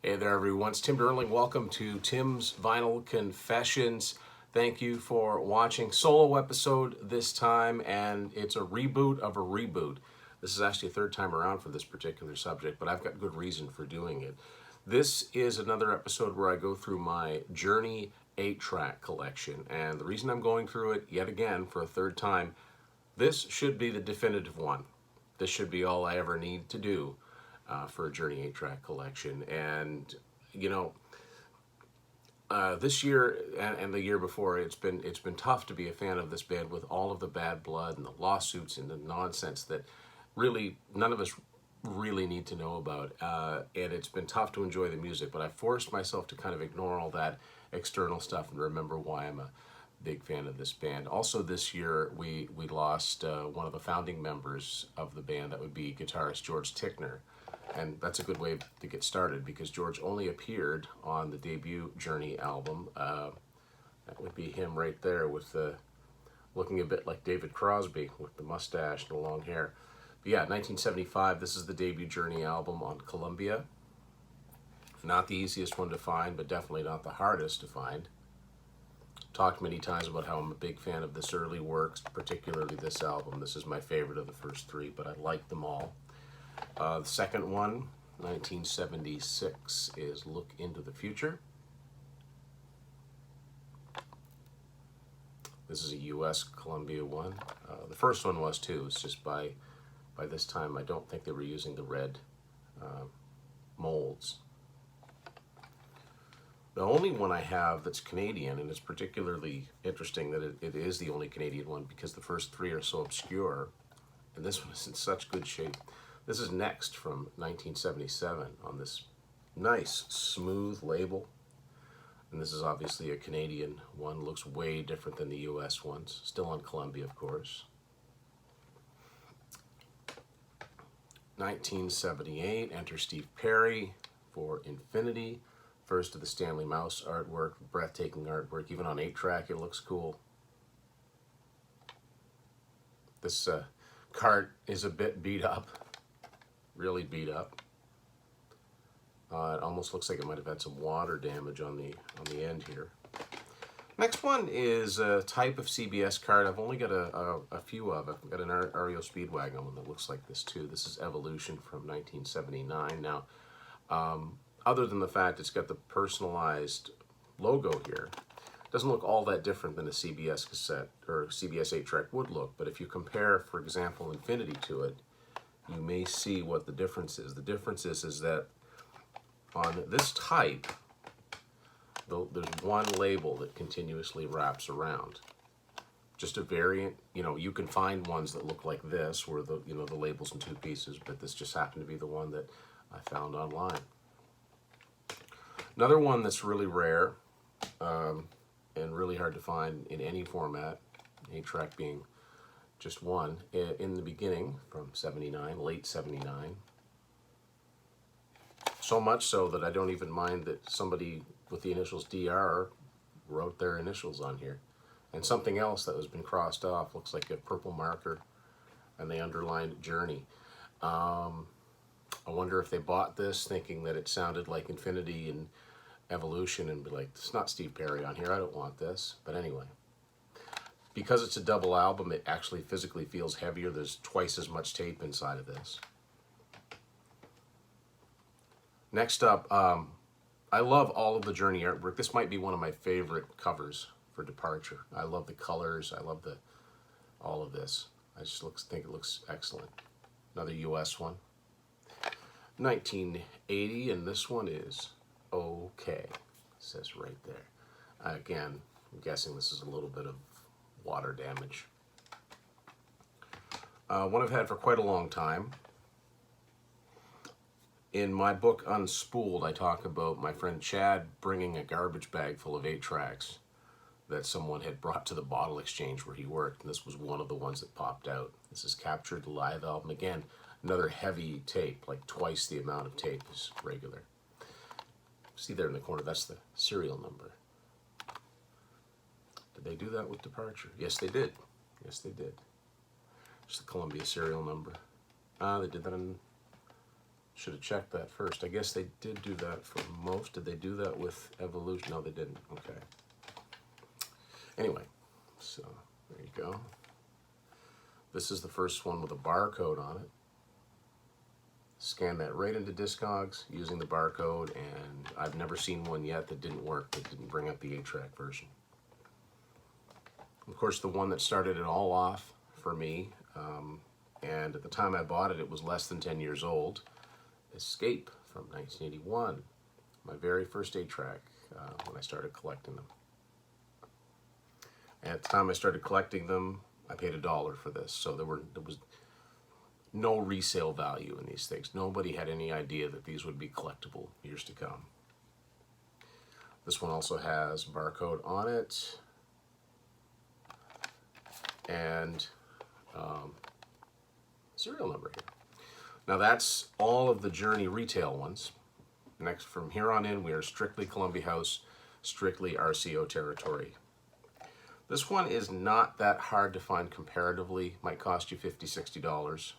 Hey there, everyone. It's Tim Derling. Welcome to Tim's Vinyl Confessions. Thank you for watching. Solo episode this time, and it's a reboot of a reboot. This is actually a third time around for this particular subject, but I've got good reason for doing it. This is another episode where I go through my Journey 8-track collection, and the reason I'm going through it yet again for a third time, this should be the definitive one. This should be all I ever need to do for a Journey 8-track collection. And you know, this year and the year before, it's been tough to be a fan of this band with all of the bad blood and the lawsuits and the nonsense that really none of us really need to know about. And it's been tough to enjoy the music, but I forced myself to kind of ignore all that external stuff and remember why I'm a big fan of this band. Also this year we lost one of the founding members of the band. That would be guitarist George Tickner. And that's a good way to get started because George only appeared on the debut Journey album. That would be him right there with the looking a bit like David Crosby with the mustache and the long hair. But yeah, 1975, this is the debut Journey album on Columbia. Not the easiest one to find, but definitely not the hardest to find. Talked many times about how I'm a big fan of this early work, particularly this album. This is my favorite of the first three, but I like them all. The second one, 1976, is Look Into the Future. This is a U.S. Columbia one. The first one was too. It's just by this time I don't think they were using the red molds. The only one I have that's Canadian, and it's particularly interesting that it is the only Canadian one because the first three are so obscure, and this one is in such good shape. This is Next from 1977 on this nice, smooth label. And this is obviously a Canadian one. Looks way different than the US ones. Still on Columbia, of course. 1978, enter Steve Perry for Infinity. First of the Stanley Mouse artwork, breathtaking artwork. Even on 8-track, it looks cool. This cart is a bit beat up. Really beat up. It almost looks like it might have had some water damage on the end here. Next one is a type of CBS card. I've only got a few of. I've got an REO Speedwagon one that looks like this too. This is Evolution from 1979. Now, other than the fact it's got the personalized logo here, it doesn't look all that different than a CBS cassette or CBS 8-track would look. But if you compare, for example, Infinity to it, you may see what the difference is. The difference is that on this type, there's one label that continuously wraps around. Just a variant. You know, you can find ones that look like this, where the label's in two pieces, but this just happened to be the one that I found online. Another one that's really rare and really hard to find in any format, 8-track being just one, in the beginning from 79, late 79. So much so that I don't even mind that somebody with the initials DR wrote their initials on here. And something else that has been crossed off, looks like a purple marker, and they underlined Journey. I wonder if they bought this thinking that it sounded like Infinity and Evolution and be like, it's not Steve Perry on here, I don't want this. But anyway. Because it's a double album, it actually physically feels heavier. There's twice as much tape inside of this. Next up, I love all of the Journey artwork. This might be one of my favorite covers for Departure. I love the colors. I love all of this. I just think it looks excellent. Another US one. 1980, and this one is Okay. It says right there. Again, I'm guessing this is a little bit of water damage. One I've had for quite a long time. In my book Unspooled, I talk about my friend Chad bringing a garbage bag full of 8-tracks that someone had brought to the bottle exchange where he worked, and this was one of the ones that popped out. This is Captured, the live album. Again, another heavy tape, like twice the amount of tape as regular. See there in the corner, that's the serial number. Did they do that with Departure? Yes, they did. Yes, they did. Just the Columbia serial number. They did that in Should have checked that first. I guess they did do that for most. Did they do that with Evolution? No, they didn't. Okay. Anyway, so there you go. This is the first one with a barcode on it. Scan that right into Discogs using the barcode, and I've never seen one yet that didn't work, that didn't bring up the 8-track version. Of course, the one that started it all off for me, and at the time I bought it, it was less than 10 years old, Escape from 1981, my very first 8-track when I started collecting them. And at the time I started collecting them, I paid $1 for this, so there was no resale value in these things. Nobody had any idea that these would be collectible years to come. This one also has barcode on it, and serial number here. Now that's all of the Journey retail ones. Next, from here on in, we are strictly Columbia House, strictly RCO territory. This one is not that hard to find comparatively. Might cost you $50, $60.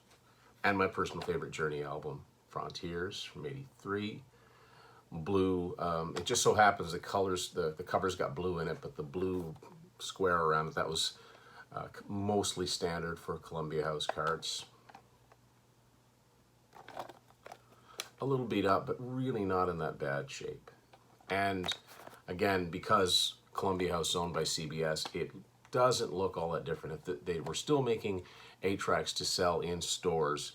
And my personal favorite Journey album, Frontiers from '83. Blue, it just so happens the colors, the covers got blue in it, but the blue square around it, that was mostly standard for Columbia House cards. A little beat up, but really not in that bad shape. And again, because Columbia House is owned by CBS, it doesn't look all that different. If they were still making 8-tracks to sell in stores,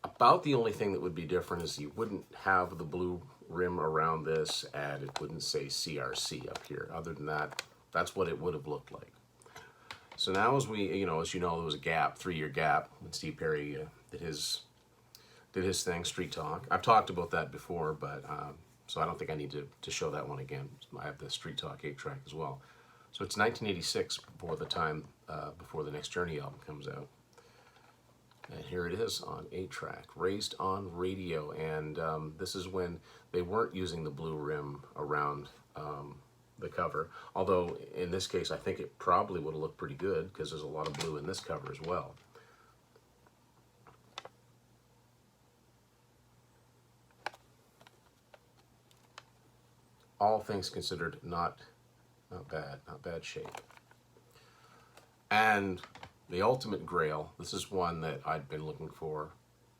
about the only thing that would be different is you wouldn't have the blue rim around this, and it wouldn't say CRC up here. Other than that, that's what it would have looked like. So now as we, as you know, there was a gap, 3-year gap when Steve Perry did his thing, Street Talk. I've talked about that before, but so I don't think I need to show that one again. I have the Street Talk 8-track as well. So it's 1986 before the time, before the next Journey album comes out. And here it is on 8-track, Raised on Radio. And this is when they weren't using the blue rim around the cover. Although in this case, I think it probably would have looked pretty good because there's a lot of blue in this cover as well. All things considered, not bad shape. And the ultimate grail, this is one that I'd been looking for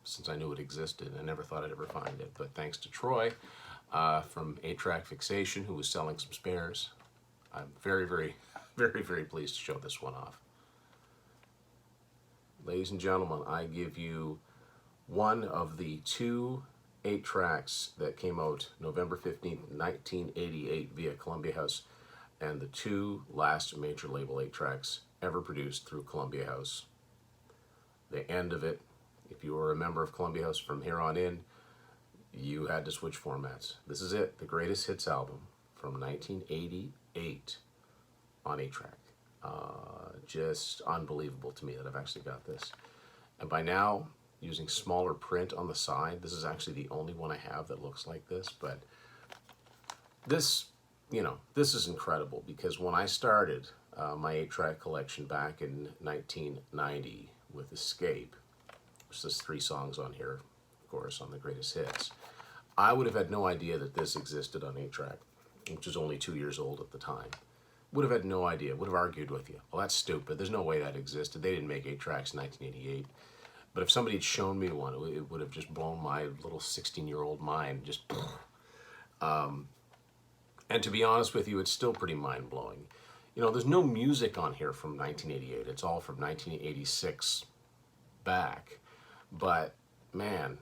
since I knew it existed. I never thought I'd ever find it, but thanks to Troy from 8-Track Fixation, who was selling some spares, I'm very, very, very, very pleased to show this one off. Ladies and gentlemen, I give you one of the 2 8-tracks that came out November 15th, 1988 via Columbia House, and the 2 last major label 8-tracks ever produced through Columbia House. The end of it, if you were a member of Columbia House from here on in, you had to switch formats. This is it, the Greatest Hits album from 1988 on 8-track. Just unbelievable to me that I've actually got this. And by now, using smaller print on the side, this is actually the only one I have that looks like this, but this, this is incredible because when I started my 8-track collection back in 1990 with Escape, which there's 3 songs on here, of course, on the Greatest Hits, I would have had no idea that this existed on 8-track, which was only 2 years old at the time. Would have had no idea, would have argued with you. Well, that's stupid. There's no way that existed. They didn't make 8-tracks in 1988. But if somebody had shown me one, it would have just blown my little 16-year-old mind. Just, and to be honest with you, it's still pretty mind-blowing. There's no music on here from 1988. It's all from 1986 back. But man,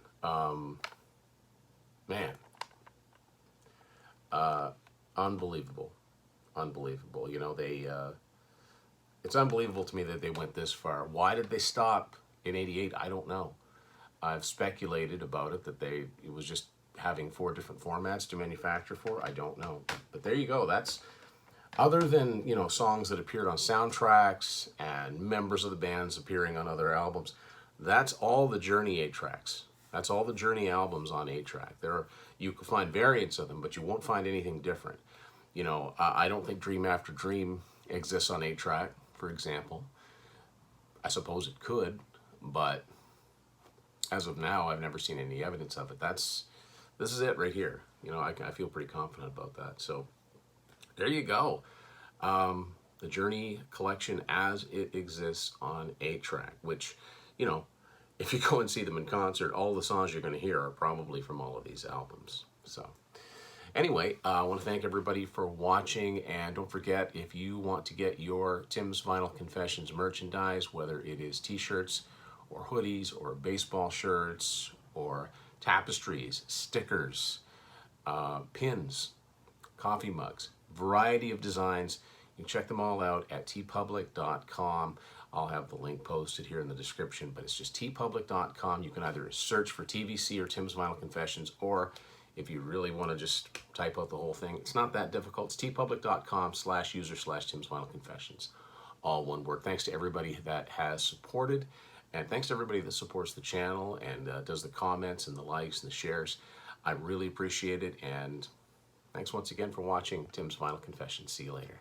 unbelievable. Unbelievable. It's unbelievable to me that they went this far. Why did they stop in 88? I don't know. I've speculated about it, that it was just having 4 different formats to manufacture for. I don't know. But there you go. That's, other than, songs that appeared on soundtracks and members of the bands appearing on other albums, that's all the Journey 8-tracks. That's all the Journey albums on 8-track. You can find variants of them, but you won't find anything different. I don't think Dream After Dream exists on 8-track, for example. I suppose it could, but as of now, I've never seen any evidence of it. This is it right here. You know, I feel pretty confident about that. So there you go. The Journey collection as it exists on 8-track, which, you know, if you go and see them in concert, all the songs you're going to hear are probably from all of these albums. So anyway, I want to thank everybody for watching, and don't forget, if you want to get your Tim's Vinyl Confessions merchandise, whether it is t-shirts or hoodies or baseball shirts or tapestries, stickers, pins, coffee mugs, variety of designs, you can check them all out at tpublic.com. I'll have the link posted here in the description, but it's just tpublic.com. You can either search for TVC or Tim's Vinyl Confessions, or if you really want to just type out the whole thing, it's not that difficult. It's tpublic.com/user/Tim's Vinyl Confessions. All one word. Thanks to everybody that has supported, and thanks to everybody that supports the channel and does the comments and the likes and the shares. I really appreciate it, and thanks once again for watching Tim's Vinyl Confessions. See you later.